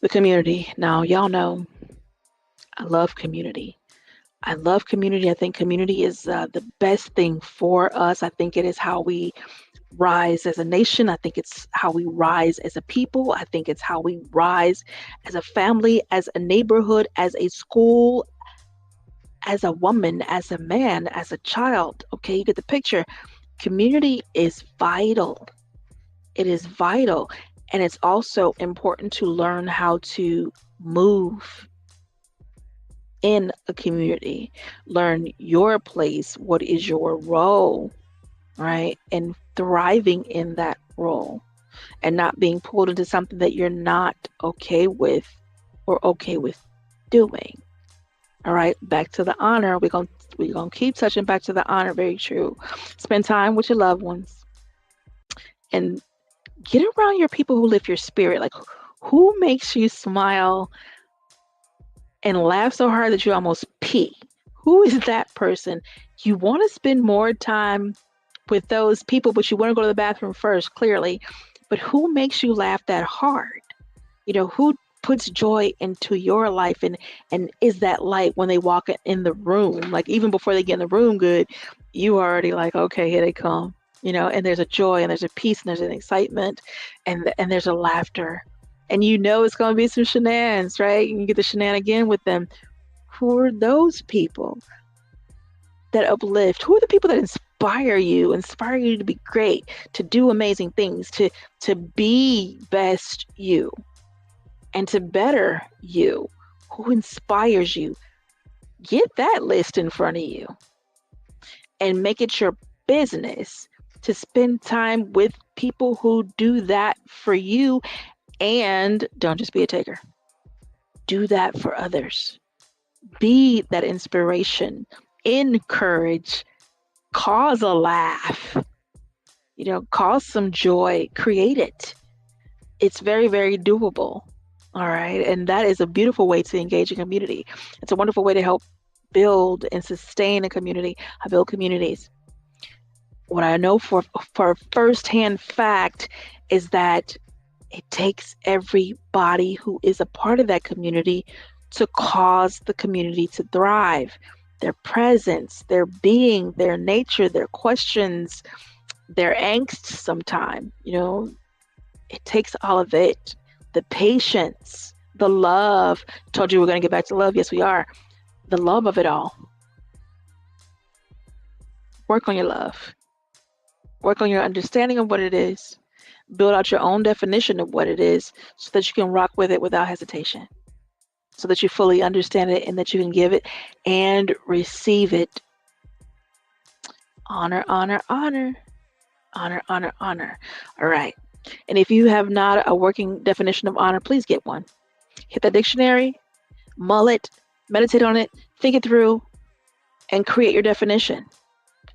the community. Now, y'all know I love community. I think community is the best thing for us. I think it is how we rise as a nation. I think it's how we rise as a people. I think it's how we rise as a family, as a neighborhood, as a school, as a woman, as a man, as a child. Okay, you get the picture. Community is vital. It is vital. And it's also important to learn how to move in a community, learn your place, what is your role, right? And thriving in that role and not being pulled into something that you're not okay with or okay with doing. All right, back to the honor. We're gonna keep touching back to the honor. Very true. Spend time with your loved ones and get around your people who lift your spirit. Like, who makes you smile and laugh so hard that you almost pee? Who is that person? You want to spend more time with those people, but you want to go to the bathroom first, clearly. But who makes you laugh that hard? You know, who puts joy into your life and is that light when they walk in the room? Like, even before they get in the room good, you already like, okay, here they come. You know, and there's a joy and there's a peace and there's an excitement and there's a laughter. And you know it's going to be some shenanigans, right? You can get the shenanigan with them. Who are those people that uplift? Who are the people that inspire you to be great, to do amazing things, to be best you, and to better you? Who inspires you? Get that list in front of you and make it your business to spend time with people who do that for you. And don't just be a taker. Do that for others. Be that inspiration. Encourage. Cause a laugh. You know, cause some joy. Create it. It's very, very doable. All right. And that is a beautiful way to engage a community. It's a wonderful way to help build and sustain a community. I build communities. What I know for firsthand fact is that it takes everybody who is a part of that community to cause the community to thrive. Their presence, their being, their nature, their questions, their angst sometimes, you know, it takes all of it. The patience, the love. Told you we're going to get back to love. Yes, we are. The love of it all. Work on your love. Work on your understanding of what it is. Build out your own definition of what it is so that you can rock with it without hesitation. So that you fully understand it and that you can give it and receive it. Honor, honor, honor. Honor, honor, honor. All right. And if you have not a working definition of honor, please get one. Hit the dictionary, mull it, meditate on it, think it through, and create your definition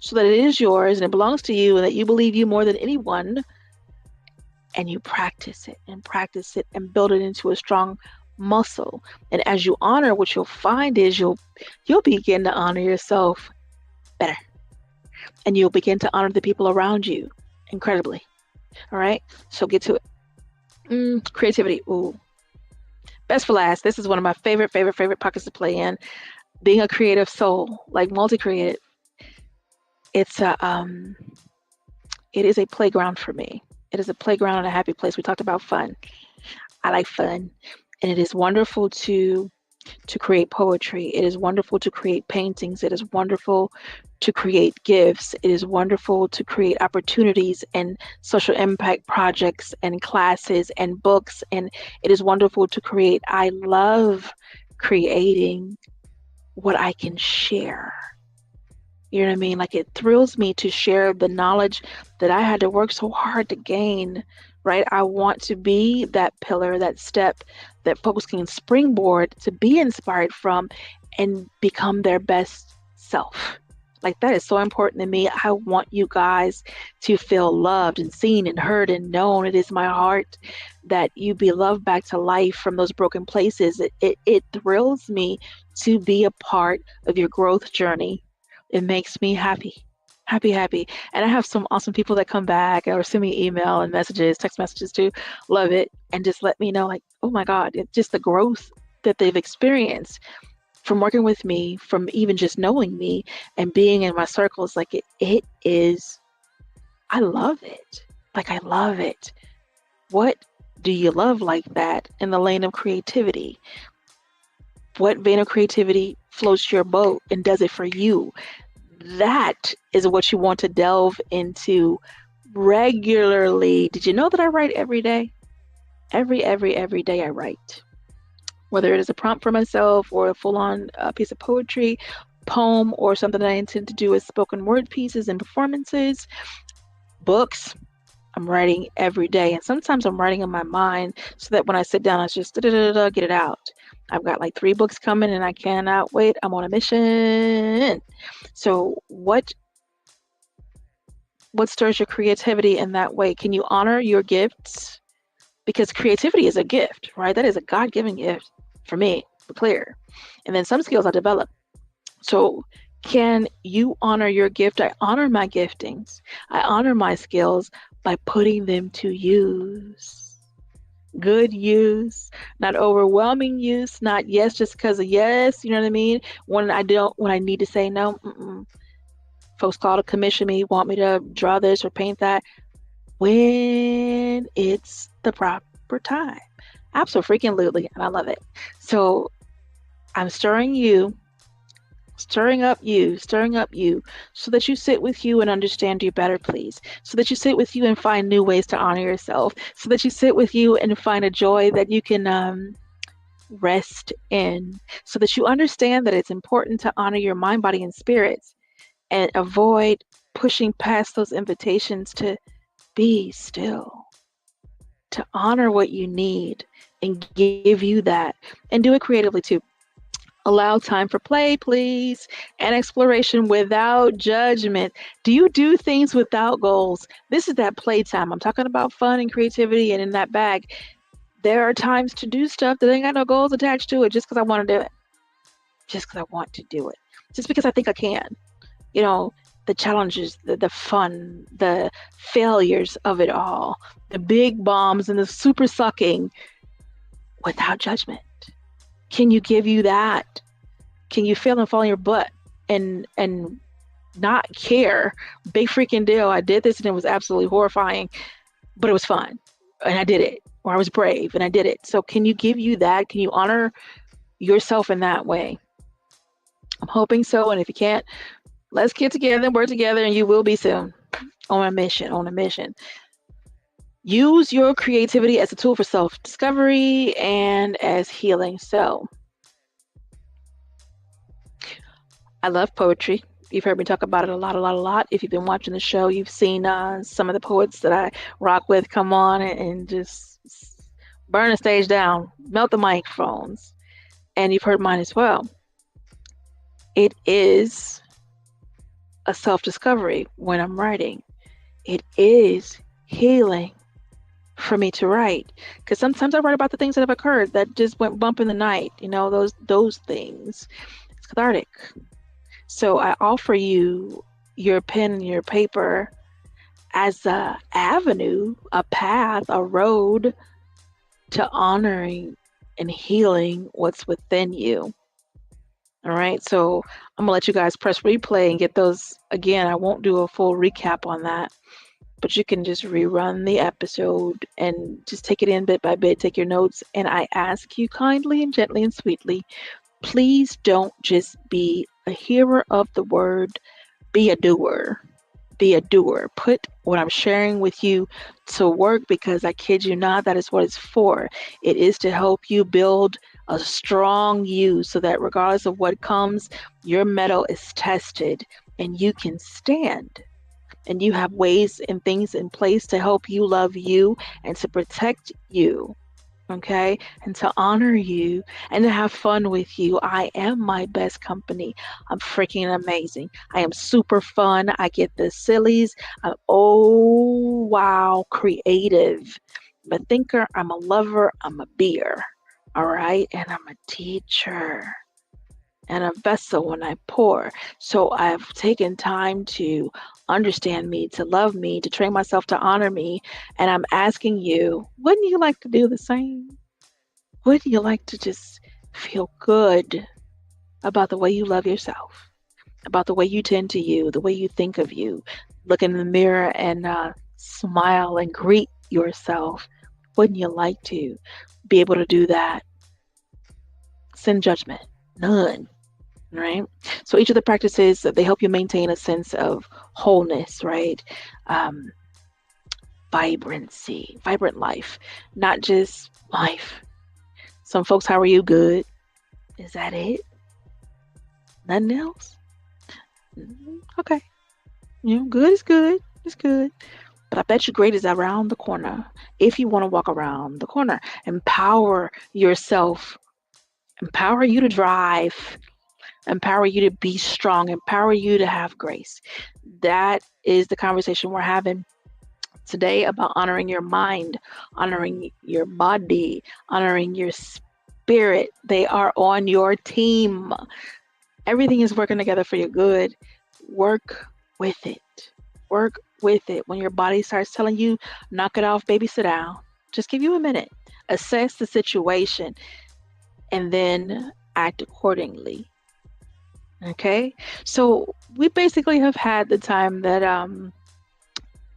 so that it is yours and it belongs to you and that you believe you more than anyone. And you practice it and build it into a strong muscle. And as you honor, what you'll find is you'll begin to honor yourself better. And you'll begin to honor the people around you incredibly. All right, so get to it. Creativity. Ooh, best for last. This is one of my favorite pockets to play in. Being a creative soul, like multi-creative. It is a playground for me. It is a playground and a happy place. We talked about fun. I like fun, and it is wonderful to create poetry. It is wonderful to create paintings. It is wonderful to create gifts. It is wonderful to create opportunities and social impact projects and classes and books. And it is wonderful to create. I love creating what I can share. You know what I mean? Like, it thrills me to share the knowledge that I had to work so hard to gain, right? I want to be that pillar, that step that folks can springboard to be inspired from and become their best self. Like, that is so important to me. I want you guys to feel loved and seen and heard and known. It is my heart that you be loved back to life from those broken places. It thrills me to be a part of your growth journey. It makes me happy. And I have some awesome people that come back or send me email and messages, text messages too. Love it. And just let me know, like, oh my God, it's just the growth that they've experienced from working with me, from even just knowing me and being in my circles. Like, it is, I love it. Like, I love it. What do you love like that in the lane of creativity? What vein of creativity floats your boat and does it for you? That is what you want to delve into regularly. Did you know that I write every day? Every day I write. Whether it is a prompt for myself or a full-on piece of poetry, poem, or something that I intend to do as spoken word pieces and performances, books, I'm writing every day. And sometimes I'm writing in my mind so that when I sit down, it's just get it out. I've got like 3 books coming and I cannot wait. I'm on a mission. So what stirs your creativity in that way? Can you honor your gifts? Because creativity is a gift, right? That is a God-given gift for me, to be clear. And then some skills I develop. So can you honor your gift? I honor my giftings. I honor my skills by putting them to use. Good use, not overwhelming use, not yes just because of yes, you know what I mean? When I need to say no, folks call to commission me, want me to draw this or paint that when it's the proper time. Absolutely, and I love it. So I'm stirring up you, so that you sit with you and understand you better, please. So that you sit with you and find new ways to honor yourself. So that you sit with you and find a joy that you can rest in. So that you understand that it's important to honor your mind, body, and spirits and avoid pushing past those invitations to be still, to honor what you need and give you that, and do it creatively too. Allow time for play, please, and exploration without judgment. Do you do things without goals? This is that playtime. I'm talking about fun and creativity, and in that bag, there are times to do stuff that ain't got no goals attached to it just because I want to do it. Just because I want to do it. Just because I think I can. You know, the challenges, the fun, the failures of it all, the big bombs and the super sucking without judgment. Can you give you that? Can you fail and fall on your butt and not care? Big freaking deal. I did this and it was absolutely horrifying, but it was fun and I did it. Or I was brave and I did it. So can you give you that? Can you honor yourself in that way? I'm hoping so. And if you can't, let's get together and work together, and you will be soon. On a mission. Use your creativity as a tool for self-discovery and as healing. So, I love poetry. You've heard me talk about it a lot. If you've been watching the show, you've seen some of the poets that I rock with come on and just burn the stage down, melt the microphones. And you've heard mine as well. It is a self-discovery when I'm writing. It is healing for me to write, because sometimes I write about the things that have occurred that just went bump in the night, you know, those things. It's cathartic. So I offer you your pen and your paper as a avenue, a path, a road to honoring and healing what's within you. All right, so I'm gonna let you guys press replay and get those again. I won't do a full recap on that, but you can just rerun the episode and just take it in bit by bit, take your notes. And I ask you kindly and gently and sweetly, please don't just be a hearer of the word, be a doer. Be a doer. Put what I'm sharing with you to work, because I kid you not, that is what it's for. It is to help you build a strong you so that regardless of what comes, your mettle is tested and you can stand. And you have ways and things in place to help you love you and to protect you. Okay, and to honor you and to have fun with you. I am my best company. I'm freaking amazing. I am super fun. I get the sillies. I'm creative. I'm a thinker. I'm a lover. I'm a beer. All right, and I'm a teacher and a vessel when I pour. So I've taken time to understand me, to love me, to train myself to honor me. And I'm asking you, wouldn't you like to do the same? Wouldn't you like to just feel good about the way you love yourself, about the way you tend to you, the way you think of you, look in the mirror and smile and greet yourself? Wouldn't you like to be able to do that? Sin judgment, none. Right? So each of the practices, they help you maintain a sense of wholeness, right? vibrancy, vibrant life, not just life. Some folks, how are you? Good. Is that it? Nothing else? Okay. Good is good. It's good. But I bet you great is around the corner. If you want to walk around the corner, empower yourself, empower you to drive, empower you to be strong, empower you to have grace. That is the conversation we're having today about honoring your mind, honoring your body, honoring your spirit. They are on your team. Everything is working together for your good. Work with it. Work with it. When your body starts telling you, knock it off, baby, sit down. Just give you a minute. Assess the situation and then act accordingly. Okay? So we basically have had the time that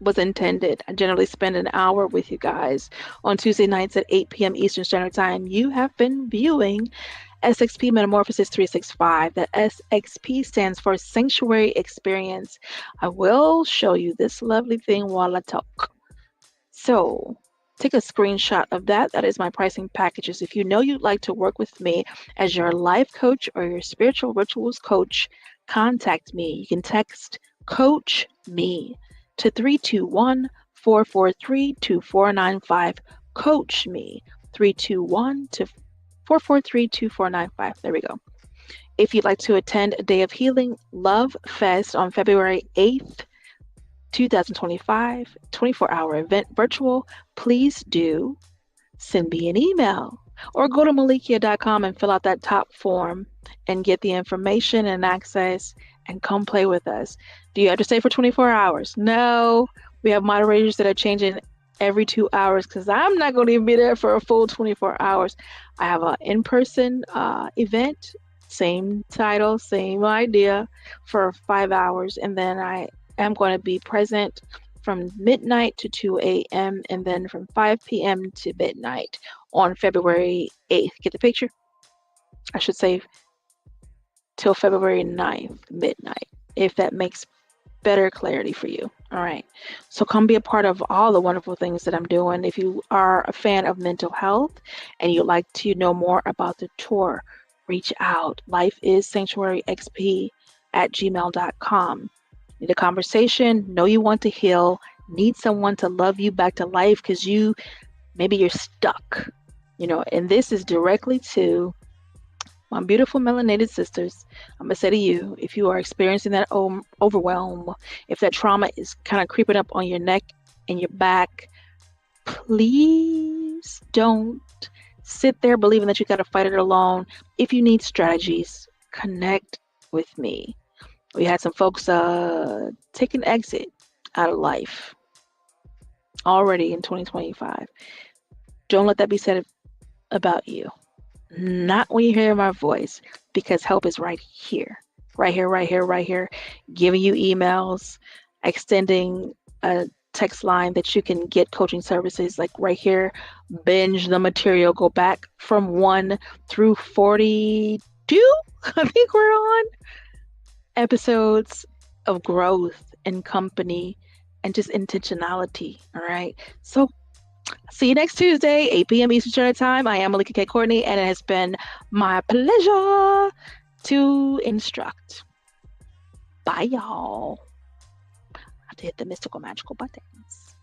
was intended. I generally spend an hour with you guys on Tuesday nights at 8 p.m. Eastern Standard Time. You have been viewing SXP MetaMorphosis 365. That SXP stands for Sanctuary Experience. I will show you this lovely thing while I talk. So take a screenshot of that. That is my pricing packages. If you know you'd like to work with me as your life coach or your spiritual rituals coach, contact me. You can text COACHME to 321-443-2495. COACHME 321-443-2495. There we go. If you'd like to attend a Day of Healing Love Fest on February 8th, 2025, 24-hour event virtual, please do send me an email or go to melikia.com and fill out that top form and get the information and access and come play with us. Do you have to stay for 24 hours? No. We have moderators that are changing every 2 hours because I'm not going to even be there for a full 24 hours. I have an in-person event, same title, same idea, for 5 hours. And then I am going to be present from midnight to 2 a.m. and then from 5 p.m. to midnight on February 8th. Get the picture? I should say till February 9th, midnight, if that makes better clarity for you. All right. So come be a part of all the wonderful things that I'm doing. If you are a fan of mental health and you'd like to know more about the tour, reach out. lifeisanctuaryxp@gmail.com. Need a conversation? Know you want to heal? Need someone to love you back to life because maybe you're stuck, and this is directly to my beautiful melanated sisters. I'm going to say to you, if you are experiencing that overwhelm, if that trauma is kind of creeping up on your neck and your back, please don't sit there believing that you got to fight it alone. If you need strategies, connect with me. We had some folks take an exit out of life already in 2025. Don't let that be said about you. Not when you hear my voice, because help is right here, giving you emails, extending a text line that you can get coaching services like right here. Binge the material, go back from 1 through 42. I think we're on episodes of growth and company and just intentionality. All right. So see you next Tuesday, 8 p.m. Eastern Standard Time. I am Melikia K. Courtney, and it has been my pleasure to instruct. Bye, y'all. I have to hit the mystical, magical buttons.